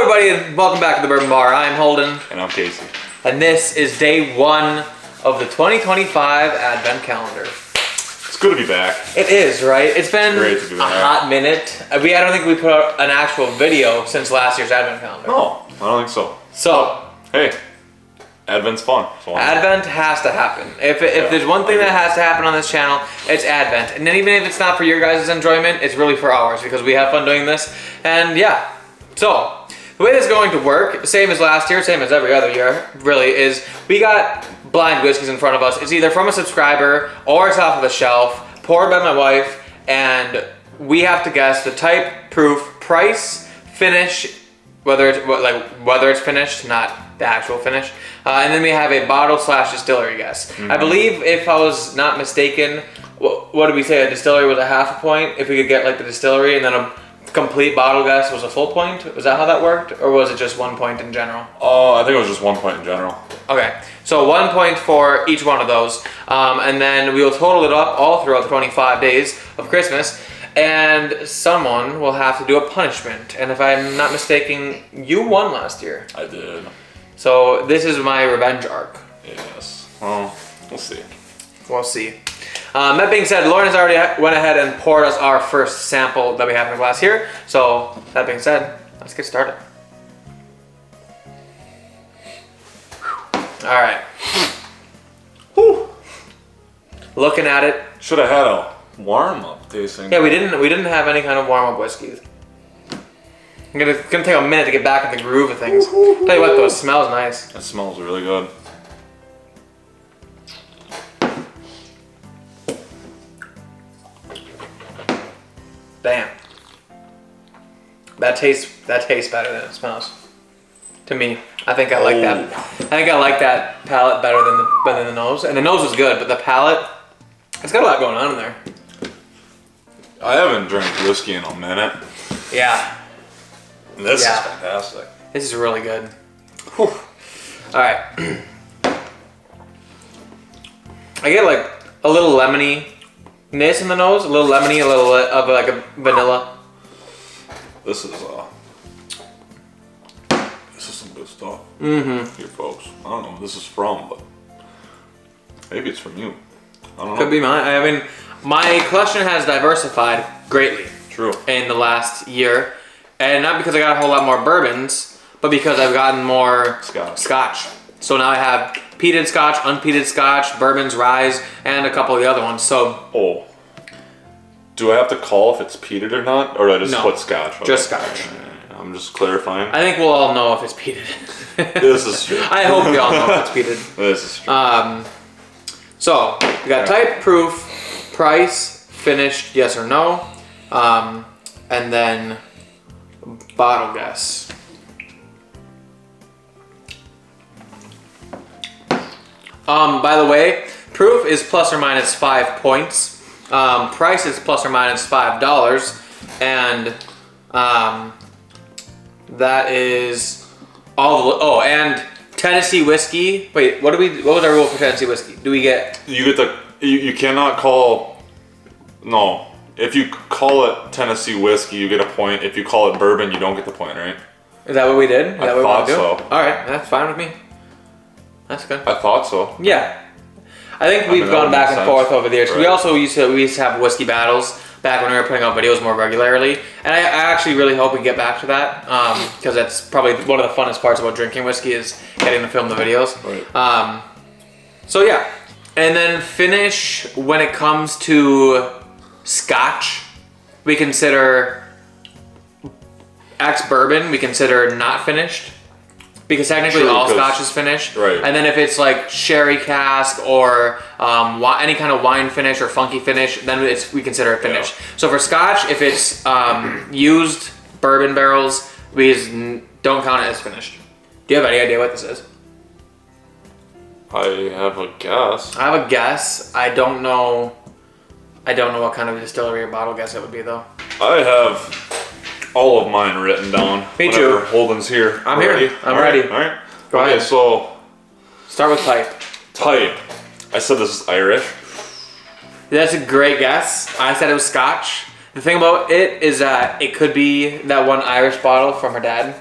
everybody, and welcome back to the Bourbon Bar. I'm Holden. And I'm Casey. And this is day 1 of the 2025 Advent calendar. It's good to be back. It is, right? It's been Great to be a back. hot minute. I don't think we put out an actual video since last year's Advent calendar. No, I don't think so. So, Hey, Advent's fun. Advent has to happen. If there's one thing that has to happen on this channel, it's Advent. And then even if it's not for your guys' enjoyment, it's really for ours because we have fun doing this. And yeah, so the way this is going to work, same as last year, same as every other year, really, is we got blind whiskeys in front of us. It's either from a subscriber or it's off of the shelf, poured by my wife, and we have to guess the type, proof, price, finish, whether it's finished, not the actual finish. And then we have a bottle / distillery guess. Mm-hmm. I believe, if I was not mistaken, what did we say? A distillery was a half a point. If we could get like the distillery, and then a complete bottle guess was a full point. Was that how that worked, or was it just 1 point in general? Oh, I think it was just 1 point in general. Okay, so 1 point for each one of those, and then we will total it up all throughout the 25 days of Christmas. And someone will have to do a punishment. And if I'm not mistaken, you won last year. I did. So this is my revenge arc. Yes. Well, we'll see. We'll see. That being said, Lauren has already went ahead and poured us our first sample that we have in the glass here. So that being said, let's get started. All right. Whew. Looking at it. Should have had a warm-up tasting. Yeah, we didn't have any kind of warm-up whiskeys. It's gonna take a minute to get back in the groove of things. Tell you what though, it smells nice. It smells really good. Damn. That tastes better than it smells. To me. I think I like that. I think I like that palate better than the nose. And the nose was good, but the palate, it's got a lot going on in there. I haven't drank whiskey in a minute. Yeah. This is fantastic. This is really good. Whew. All right. I get like a little lemony-ness in the nose, a little lemony, a little of like a vanilla. This is some good stuff. Mm-hmm. Here, folks. I don't know where this is from, but maybe it's from you. I don't know. Could be mine. I mean, my collection has diversified greatly. True. In the last year. And not because I got a whole lot more bourbons, but because I've gotten more scotch. So now I have peated scotch, unpeated scotch, bourbons, rye, and a couple of the other ones. So. Oh. Do I have to call if it's peated or not? Or do I just put scotch? Okay. Just scotch. I'm just clarifying. I think we'll all know if it's peated. This is true. I hope we all know if it's peated. This is true. So, we got type, proof, price, finished, yes or no, and then bottle guess. By the way, proof is plus or minus 5 points. Price is plus or minus $5, and that is all. And Tennessee whiskey. Wait, what was our rule for Tennessee whiskey? Do we get? You cannot call. No, if you call it Tennessee whiskey, you get a point. If you call it bourbon, you don't get the point, right? Is that what we did? Is that what we thought do? so. All right, that's fine with me. That's good. I thought so. Yeah, I think we've gone back and forth over the years. Right. We used to have whiskey battles back when we were putting out videos more regularly, and I actually really hope we get back to that because that's probably one of the funnest parts about drinking whiskey is getting to film the videos. Right. So yeah, and then finish when it comes to scotch, we consider ex-bourbon. We consider not finished. Because technically all scotch is finished. Right. And then if it's like sherry cask or any kind of wine finish or funky finish, then we consider it finished. Yeah. So for scotch, if it's used bourbon barrels, we just don't count it as finished. Do you have any idea what this is? I have a guess. I have a guess. I don't know what kind of distillery or bottle guess it would be though. I have all of mine written down. Me too. Holden's here. I'm ready. I'm ready. All right. Go ahead. So start with type. Type. I said this is Irish. That's a great guess. I said it was Scotch. The thing about it is that it could be that one Irish bottle from her dad.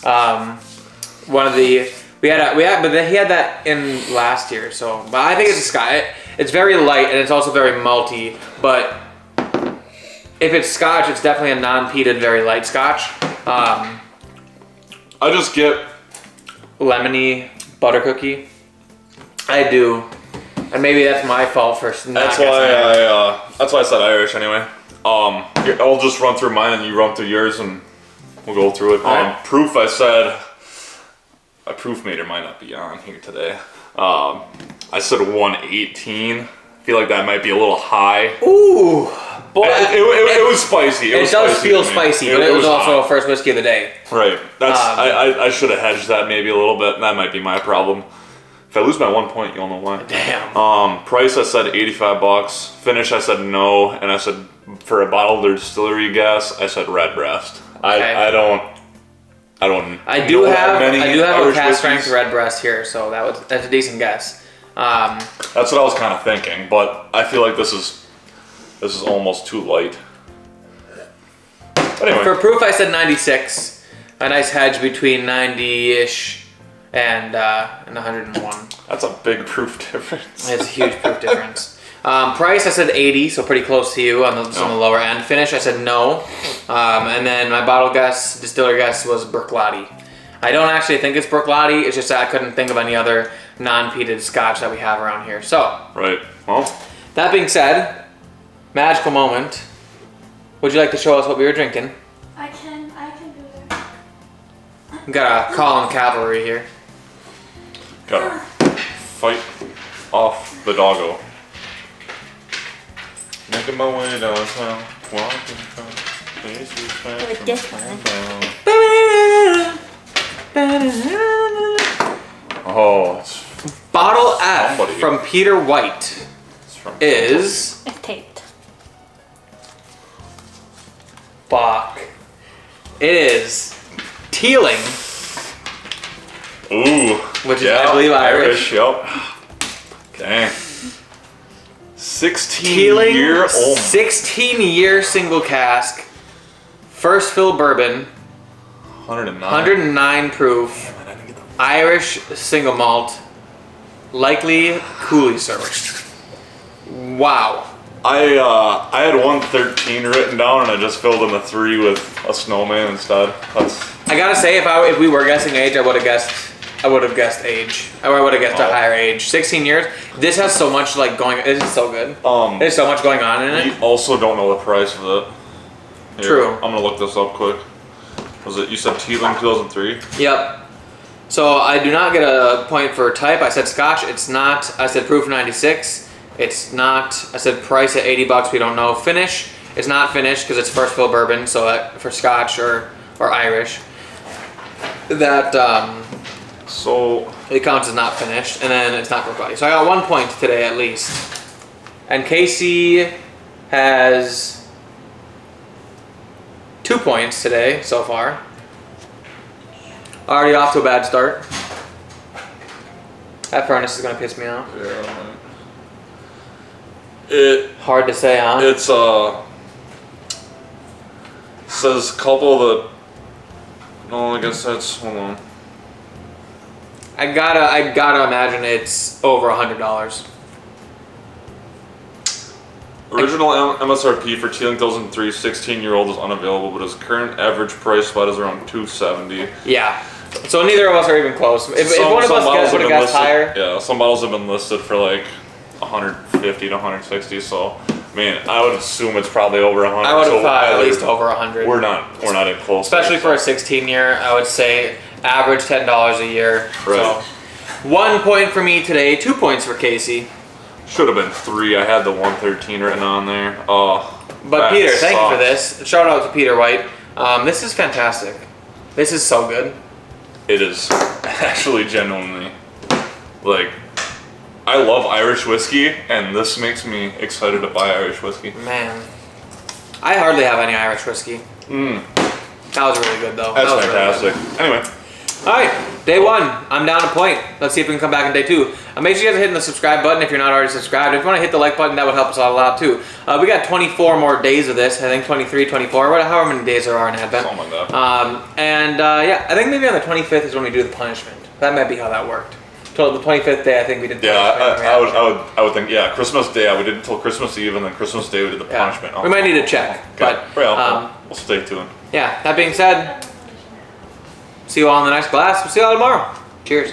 One of the he had that in last year. So, but I think it's a Scotch. It's very light and it's also very malty. But if it's Scotch, it's definitely a non-peated, very light Scotch. I just get lemony butter cookie. I do, and maybe that's my fault for not That's guessing why it. that's why I said Irish anyway. I'll just run through mine and you run through yours and we'll go through it. Alright. Proof, I said a proof meter might not be on here today. I said 118. I feel like that might be a little high. Ooh, but It was spicy. It does feel spicy, but it was also a first whiskey of the day. Right. That's I should have hedged that maybe a little bit. That might be my problem. If I lose by 1 point, you'll know why. Damn. Price, I said $85. Finish, I said no, and I said for a bottled or distillery guess, I said Redbreast. Okay. I do have a Irish cast strength whiskeys. Redbreast here, so that's a decent guess. That's what I was kind of thinking, but I feel like this is almost too light. But anyway, For proof, I said 96. A nice hedge between 90-ish and 101. that's a big proof difference. It's a huge proof difference. Price, I said 80, so pretty close to you on the lower end. Finish, I said no. And then my bottle guess, distiller guess was Bruichladdich. I don't actually think it's Bruichladdich. It's just that I couldn't think of any other non-peated Scotch that we have around here. So, Right. Well, that being said, magical moment. Would you like to show us what we were drinking? I can do that. We got a Colin Cavalry here. gotta fight off the doggo. Making my way downtown, walking from places far With from this hometown. Oh, Bottle F Somebody. from Peter White it's from is It's taped. fuck. It is Teeling, Ooh, which is I believe Irish. Yep. Dang. 16 Teeling, year old. 16-year single cask, first fill bourbon, 109. 109 proof, Irish single malt, likely coulis service. Wow. I had 113 written down and I just filled in the 3 with a snowman instead. I gotta say, if we were guessing age, I would have guessed age. Or I would have guessed a higher age. 16 years. This has so much like going. This is so good. There's so much going on in it. We also don't know the price of it. Here, True. I'm gonna look this up quick. Was it, you said Teeling 2003? Yep. So I do not get a point for type. I said Scotch. It's not. I said proof 96. It's not. I said price at $80. We don't know. Finish. It's not finished because it's first fill bourbon. So that, for Scotch or Irish, that So it counts as not finished, and then it's not Bruichladdich. So I got 1 point today at least. And Casey has 2 points today so far. Already off to a bad start. That furnace is gonna piss me off. Hard to say, huh? It's says couple of the. No, I guess that's, hold on. I gotta imagine it's over $100. Original MSRP for Teeling 2003 16-year-old is unavailable, but his current average price spot is around $270. Yeah. So neither of us are even close. If one of us bottles would have have been guessed listed- higher. Yeah, some bottles have been listed for like 150 to 160. So, I mean, I would assume it's probably over 100. I would have so thought at either- least over 100. We're not in close. Especially for a 16-year, I would say average $10 a year. Right. So 1 point for me today, 2 points for Casey. Should have been 3. I had the 113 written on there. Oh. But that Peter, thank you for sucks. this. Shout out to Peter White. This is fantastic. This is so good. It is actually genuinely like. I love Irish whiskey, and this makes me excited to buy Irish whiskey. Man, I hardly have any Irish whiskey. That was really good though. That's That was really good. fantastic. Anyway, All right, day 1. I'm down a point. Let's see if we can come back in day 2. Make sure you guys are hitting the subscribe button if you're not already subscribed. If you want to hit the like button, that would help us out a lot too. We got 24 more days of this. I think 23, 24, however many days there are in Advent. Something like that. Yeah, I think maybe on the 25th is when we do the punishment. That might be how that worked. Till the 25th day, I think we did. Yeah, I would think. Yeah, Christmas Day, we did until Christmas Eve, and then Christmas Day we did the punishment. We might need to check, but we'll stay tuned. Yeah. That being said, see you all in the next class. We'll see you all tomorrow. Cheers.